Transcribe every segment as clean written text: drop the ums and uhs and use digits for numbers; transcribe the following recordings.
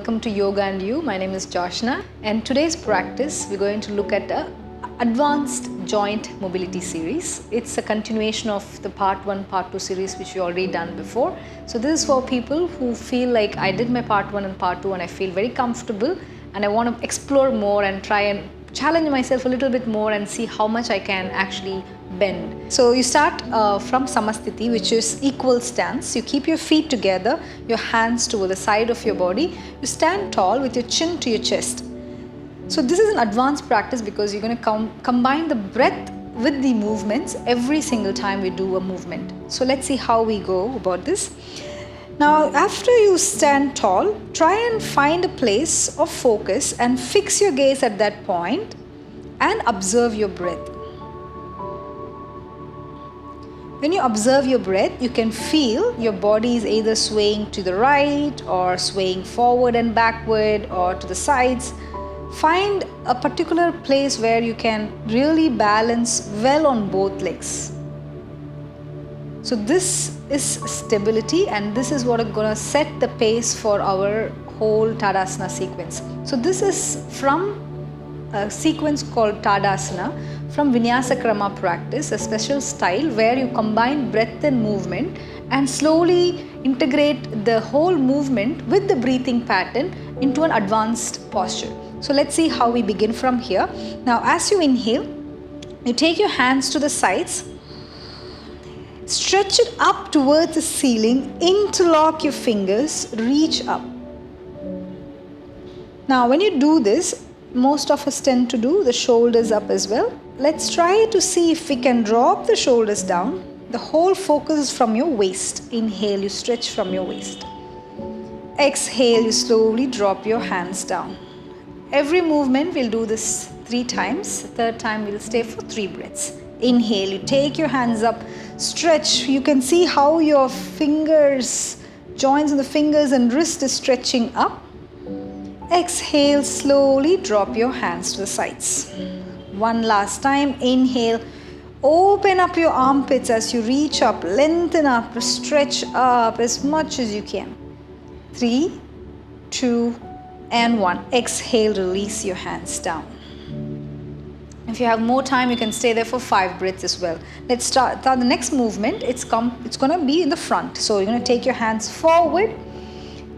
welcome to Yoga and You. My name is Joshna, and today's practice we're going to look at a advanced joint mobility series. It's a continuation of the part 1, part 2 series which we already done before. So this is for people who feel like I did my part 1 and part 2 and I feel very comfortable and I want to explore more and try and challenge myself a little bit more and see how much I can actually bend. So you start from Samasthiti, which is equal stance. You keep your feet together, your hands to the side of your body. You stand tall with your chin to your chest. So this is an advanced practice because you're going to combine the breath with the movements every single time we do a movement. So let's see how we go about this. Now, after you stand tall, try and find a place of focus and fix your gaze at that point and observe your breath. When you observe your breath, you can feel your body is either swaying to the right or swaying forward and backward or to the sides. Find a particular place where you can really balance well on both legs. So this is stability, and this is what is going to set the pace for our whole Tadasana sequence. So this is from a sequence called Tadasana from Vinyasa Krama practice, a special style where you combine breath and movement and slowly integrate the whole movement with the breathing pattern into an advanced posture. So let's see how we begin from here. Now as you inhale, you take your hands to the sides, stretch it up towards the ceiling, interlock your fingers, reach up. Now when you do this, most of us tend to do the shoulders up as well. Let's try to see if we can drop the shoulders down. The whole focus is from your waist. Inhale, you stretch from your waist. Exhale, you slowly drop your hands down. Every movement we'll do this 3 times. The third time we'll stay for 3 breaths. Inhale, you take your hands up, stretch. You can see how your fingers, joints of the fingers and wrist is stretching up. Exhale, slowly drop your hands to the sides. One last time, inhale, open up your armpits as you reach up, lengthen up, stretch up as much as you can. 3, 2, and 1. Exhale, release your hands down. If you have more time, you can stay there for 5 breaths as well. Let's start the next movement. It's going to be in the front. So you're going to take your hands forward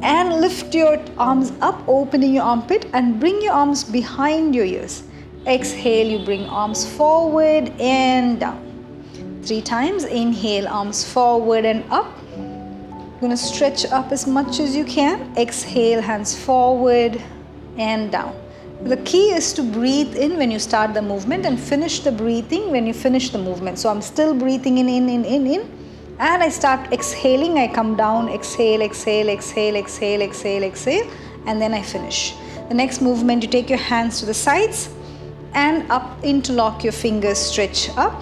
and lift your arms up, opening your armpit, and bring your arms behind your ears. Exhale, you bring arms forward and down. 3 times. Inhale, arms forward and up. You're going to stretch up as much as you can. Exhale, hands forward and down. The key is to breathe in when you start the movement and finish the breathing when you finish the movement. So I'm still breathing in. And I start exhaling, I come down, exhale, exhale, exhale, exhale, exhale, exhale, and then I finish. The next movement, you take your hands to the sides and up, interlock your fingers, stretch up.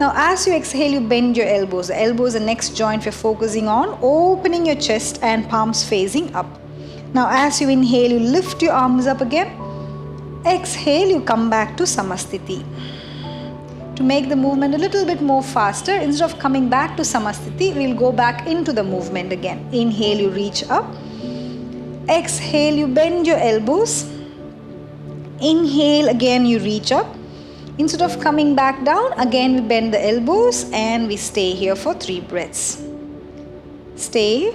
Now as you exhale, you bend your elbows. The elbow is the next joint we're focusing on, opening your chest and palms facing up. Now as you inhale, you lift your arms up again. Exhale, you come back to Samasthiti. To make the movement a little bit more faster, instead of coming back to Samasthiti, we'll go back into the movement again. Inhale, you reach up. Exhale, you bend your elbows. Inhale, again you reach up. Instead of coming back down, again we bend the elbows and we stay here for 3 breaths. Stay.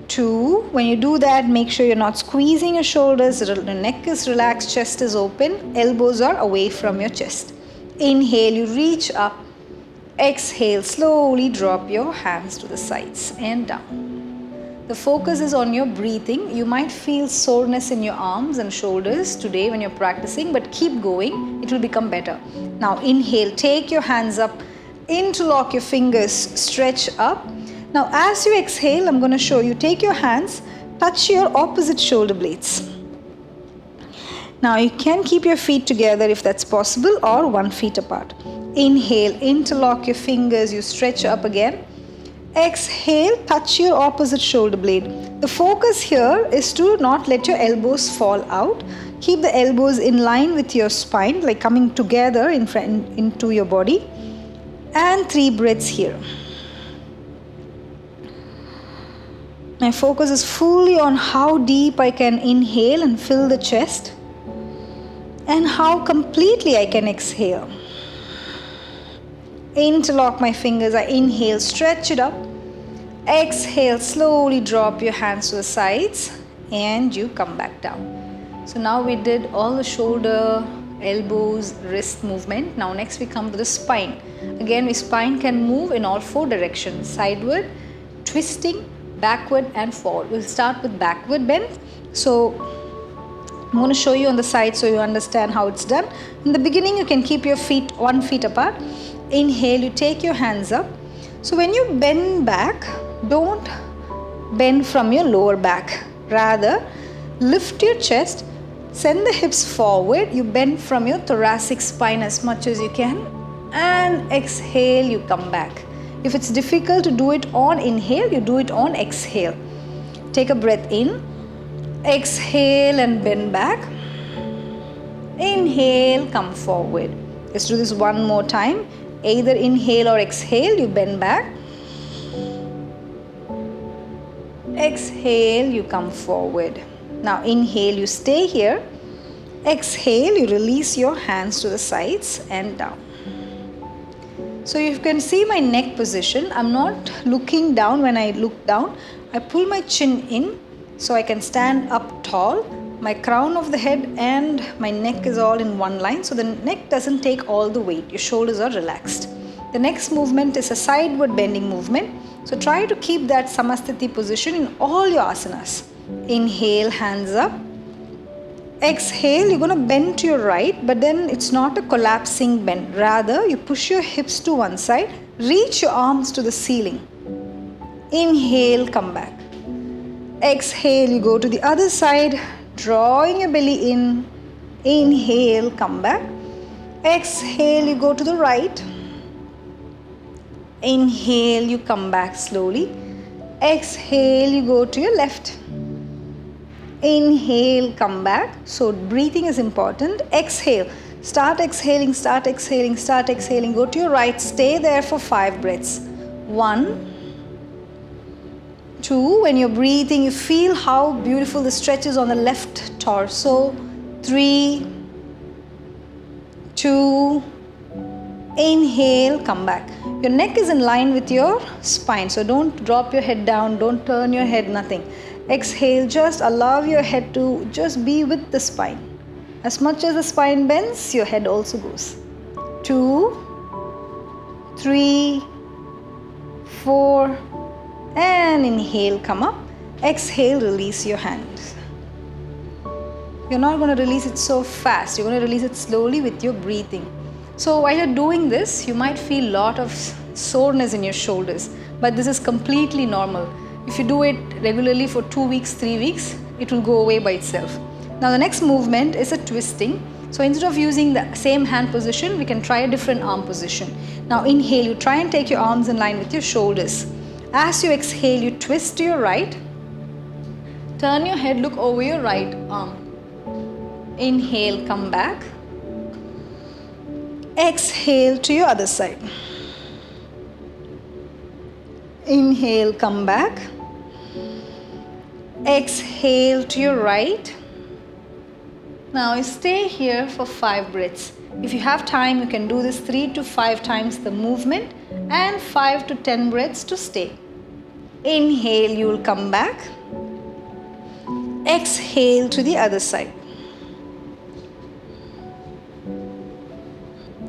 2. When you do that, make sure you're not squeezing your shoulders. The neck is relaxed, chest is open, elbows are away from your chest. Inhale, you reach up. Exhale, slowly drop your hands to the sides and down. The focus is on your breathing. You might feel soreness in your arms and shoulders today when you're practicing, but keep going. It will become better. Now inhale, take your hands up, interlock your fingers, stretch up. Now as you exhale, I'm going to show you. Take your hands, touch your opposite shoulder blades. Now you can keep your feet together if that's possible, or 1 foot apart. Inhale, interlock your fingers, you stretch up again. Exhale, touch your opposite shoulder blade. The focus here is to not let your elbows fall out. Keep the elbows in line with your spine, like coming together into your body. And 3 breaths here. My focus is fully on how deep I can inhale and fill the chest, and how completely I can exhale. Interlock my fingers. I inhale, stretch it up. Exhale, slowly drop your hands to the sides and you come back down. So now we did all the shoulder, elbows, wrist movement. Now next we come to the spine. Again, the spine can move in all four directions: sideward, twisting, backward and forward. We'll start with backward bend. So I'm going to show you on the side so you understand how it's done. In the beginning, you can keep your feet 1 foot apart. Inhale, you take your hands up. So when you bend back, don't bend from your lower back. Rather, lift your chest, send the hips forward. You bend from your thoracic spine as much as you can, and exhale, you come back. If it's difficult to do it on inhale, you do it on exhale. Take a breath in. Exhale and bend back. Inhale, come forward. Let's do this one more time. Either inhale or exhale, you bend back. Exhale, you come forward. Now inhale, you stay here. Exhale, you release your hands to the sides and down. So you can see my neck position. I'm not looking down. When I look down, I pull my chin in so I can stand up tall. My crown of the head and my neck is all in one line, so the neck doesn't take all the weight. Your shoulders are relaxed. The next movement is a sideward bending movement. So try to keep that Samasthiti position in all your asanas. Inhale, hands up. Exhale, you're going to bend to your right, but then it's not a collapsing bend. Rather, you push your hips to one side, reach your arms to the ceiling. Inhale, come back. Exhale, you go to the other side, drawing your belly in. Inhale, come back. Exhale, you go to the right. Inhale, you come back slowly. Exhale, you go to your left. Inhale, come back. So breathing is important. Exhale. Start exhaling, start exhaling, start exhaling. Go to your right. Stay there for 5 breaths. 1, 2. When you're breathing, you feel how beautiful the stretch is on the left torso. 3, 2. Inhale, come back. Your neck is in line with your spine, so don't drop your head down, don't turn your head, nothing. Exhale, just allow your head to just be with the spine. As much as the spine bends, your head also goes. 2, 3, 4, and inhale, come up. Exhale, release your hands. You're not going to release it so fast, you're going to release it slowly with your breathing. So while you're doing this, you might feel a lot of soreness in your shoulders, but this is completely normal. If you do it regularly for 2 weeks, 3 weeks, it will go away by itself. Now the next movement is a twisting. So instead of using the same hand position, we can try a different arm position. Now inhale, you try and take your arms in line with your shoulders. As you exhale, you twist to your right. Turn your head, look over your right arm. Inhale, come back. Exhale to your other side. Inhale, come back. Exhale to your right. Now you stay here for 5 breaths. If you have time, you can do this 3 to 5 times the movement and 5 to 10 breaths to stay. Inhale, you will come back. Exhale to the other side.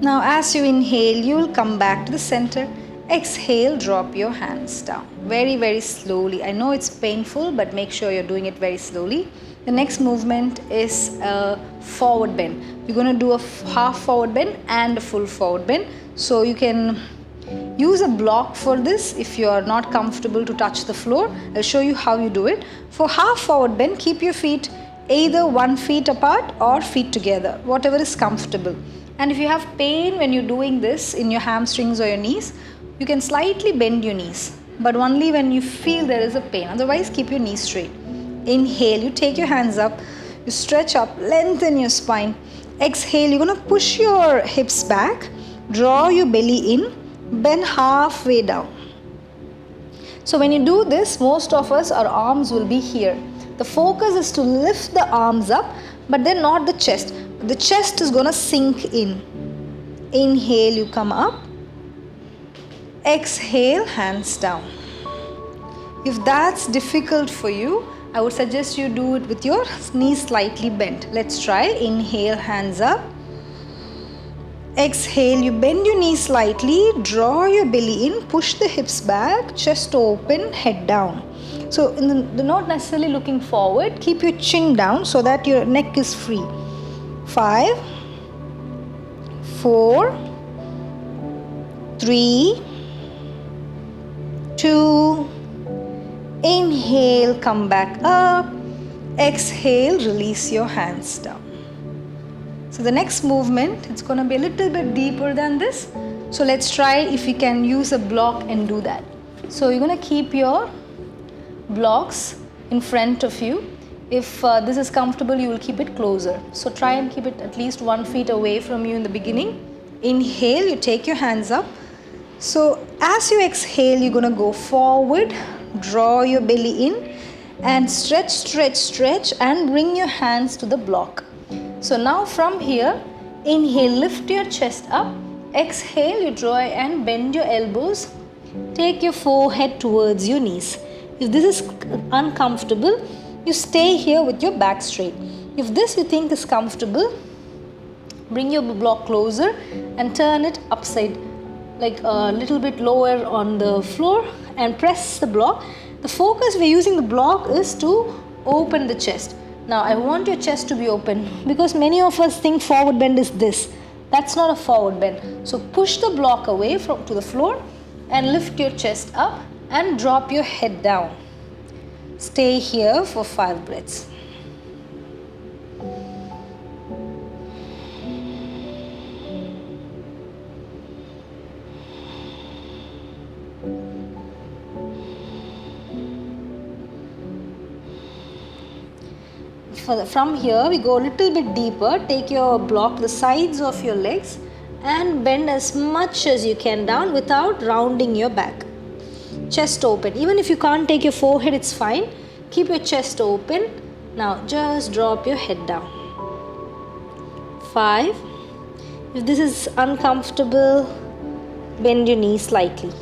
Now as you inhale, you will come back to the center. Exhale, drop your hands down. Very, very slowly. I know it's painful, but make sure you're doing it very slowly. The next movement is a forward bend. You're going to do a half forward bend and a full forward bend. So you can use a block for this if you are not comfortable to touch the floor. I'll show you how you do it. For half forward bend, keep your feet either 1 foot apart or feet together, whatever is comfortable. And if you have pain when you're doing this in your hamstrings or your knees, you can slightly bend your knees, but only when you feel there is a pain. Otherwise, keep your knees straight. Inhale, you take your hands up, you stretch up, lengthen your spine. Exhale, you're going to push your hips back, draw your belly in, bend halfway down. So when you do this, most of us, our arms will be here. The focus is to lift the arms up, but then not the chest. The chest is going to sink in. Inhale, you come up. Exhale, hands down. If that's difficult for you, I would suggest you do it with your knees slightly bent. Let's try. Inhale, hands up. Exhale, you bend your knees slightly, draw your belly in, push the hips back, chest open, head down. So not necessarily looking forward, keep your chin down so that your neck is free. 5, 4, 3, 2, inhale, come back up. Exhale, release your hands down. So the next movement, it's going to be a little bit deeper than this. So let's try if we can use a block and do that. So you're going to keep your blocks in front of you. If this is comfortable, you will keep it closer. So try and keep it at least 1 foot away from you in the beginning. Inhale, you take your hands up. So as you exhale, you're going to go forward, draw your belly in and stretch, stretch, stretch and bring your hands to the block. So now from here, inhale, lift your chest up. Exhale, you draw and bend your elbows. Take your forehead towards your knees. If this is uncomfortable, you stay here with your back straight. If this you think is comfortable, bring your block closer and turn it upside, like a little bit lower on the floor and press the block. The focus we're using the block is to open the chest. Now I want your chest to be open because many of us think forward bend is this. That's not a forward bend. So push the block away to the floor and lift your chest up and drop your head down. Stay here for 5 breaths. From here, we go a little bit deeper. Take your block to the sides of your legs and bend as much as you can down without rounding your back. Chest open. Even if you can't take your forehead, it's fine. Keep your chest open. Now just drop your head down. 5. If this is uncomfortable, bend your knees slightly.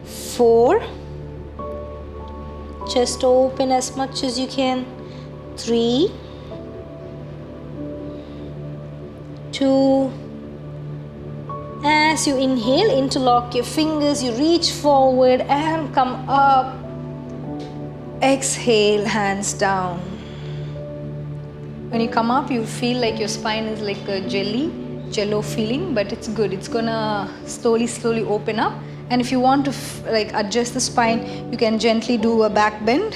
4. Chest open as much as you can. 3, 2, as you inhale, interlock your fingers, you reach forward and come up. Exhale, hands down. When you come up, you feel like your spine is like a jello feeling, but it's good. It's gonna slowly open up. And if you want to adjust the spine, you can gently do a back bend.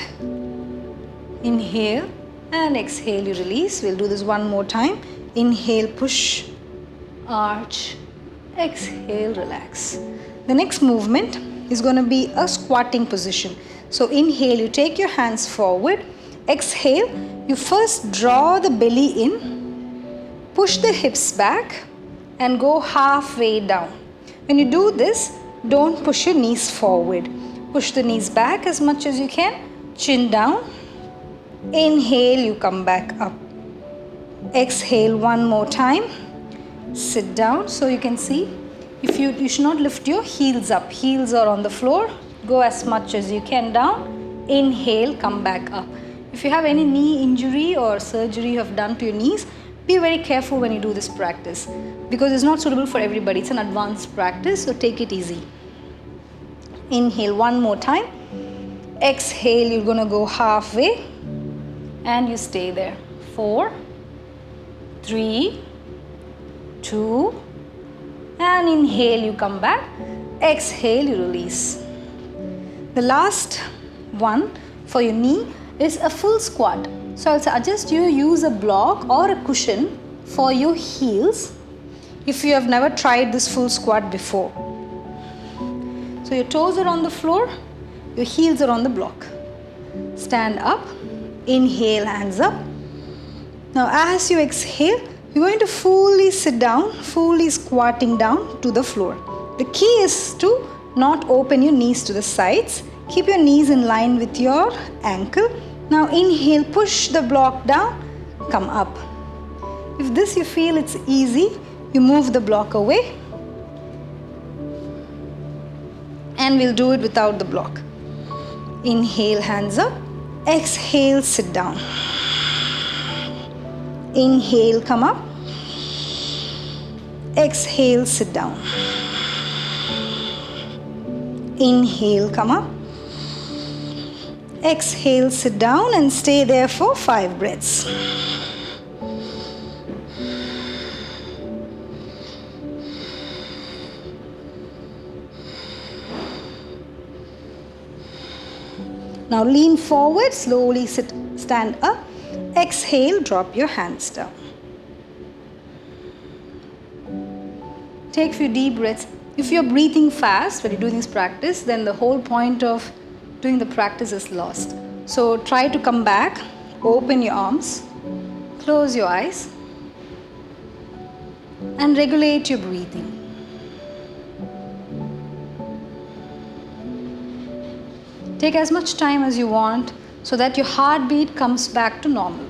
Inhale. And exhale, you release. We'll do this one more time. Inhale, push, arch, exhale, relax. The next movement is going to be a squatting position. So inhale, you take your hands forward. Exhale, you first draw the belly in, push the hips back and go halfway down. When you do this, don't push your knees forward. Push the knees back as much as you can, chin down. Inhale, you come back up. Exhale one more time. Sit down. So you can see, if you should not lift your heels up. Heels are on the floor. Go as much as you can down. Inhale, come back up. If you have any knee injury or surgery you have done to your knees, be very careful when you do this practice because it's not suitable for everybody. It's an advanced practice, so take it easy. Inhale one more time. Exhale, you're going to go halfway. And you stay there. 4, 3, 2, and inhale, you come back. Exhale, you release. The last one for your knee is a full squat. So I'll suggest you use a block or a cushion for your heels if you have never tried this full squat before. So your toes are on the floor, your heels are on the block. Stand up. Inhale, hands up. Now as you exhale, you're going to fully sit down, fully squatting down to the floor. The key is to not open your knees to the sides. Keep your knees in line with your ankle. Now inhale, push the block down, come up. If this you feel it's easy, you move the block away. And we'll do it without the block. Inhale, hands up. Exhale, sit down. Inhale, come up. Exhale, sit down. Inhale, come up. Exhale, sit down and stay there for 5 breaths. Now lean forward, slowly stand up. Exhale, drop your hands down. Take a few deep breaths. If you're breathing fast when you're doing this practice, then the whole point of doing the practice is lost. So try to come back, open your arms, close your eyes, and regulate your breathing. Take as much time as you want so that your heartbeat comes back to normal.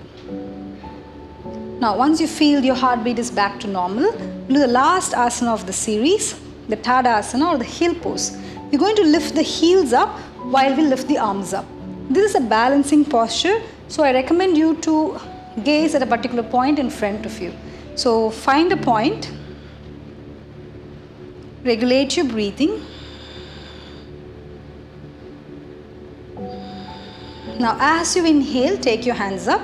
Now, once you feel your heartbeat is back to normal, we'll do the last asana of the series, the Tadasana or the heel pose. We're going to lift the heels up while we lift the arms up. This is a balancing posture, so I recommend you to gaze at a particular point in front of you. So find a point, regulate your breathing. Now as you inhale, take your hands up.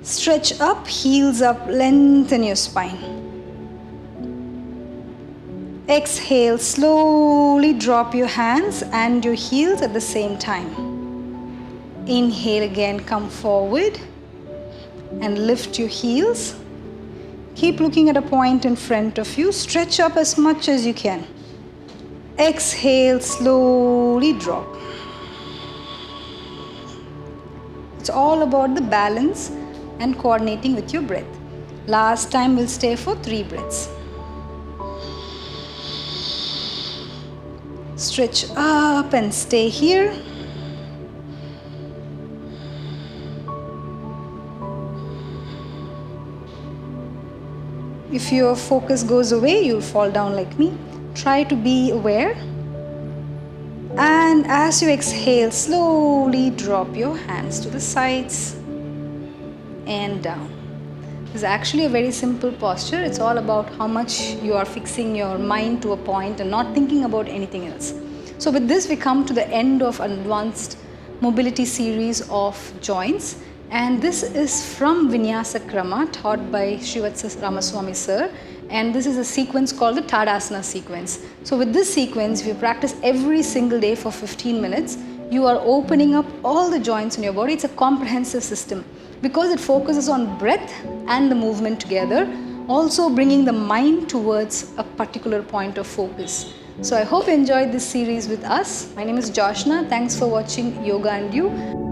Stretch up, heels up, lengthen your spine. Exhale, slowly drop your hands and your heels at the same time. Inhale again, come forward and lift your heels. Keep looking at a point in front of you. Stretch up as much as you can. Exhale, slowly drop. It's all about the balance and coordinating with your breath. Last time we'll stay for 3 breaths. Stretch up and stay here. If your focus goes away, you'll fall down like me. Try to be aware. And as you exhale, slowly drop your hands to the sides and down. This is actually a very simple posture. It's all about how much you are fixing your mind to a point and not thinking about anything else. So with this, we come to the end of advanced mobility series of joints. And this is from Vinyasa Krama taught by Srivatsa Ramaswamy sir. And this is a sequence called the Tadasana Sequence. So with this sequence, if you practice every single day for 15 minutes, you are opening up all the joints in your body. It's a comprehensive system because it focuses on breath and the movement together, also bringing the mind towards a particular point of focus. So I hope you enjoyed this series with us. My name is Joshna. Thanks for watching Yoga and You.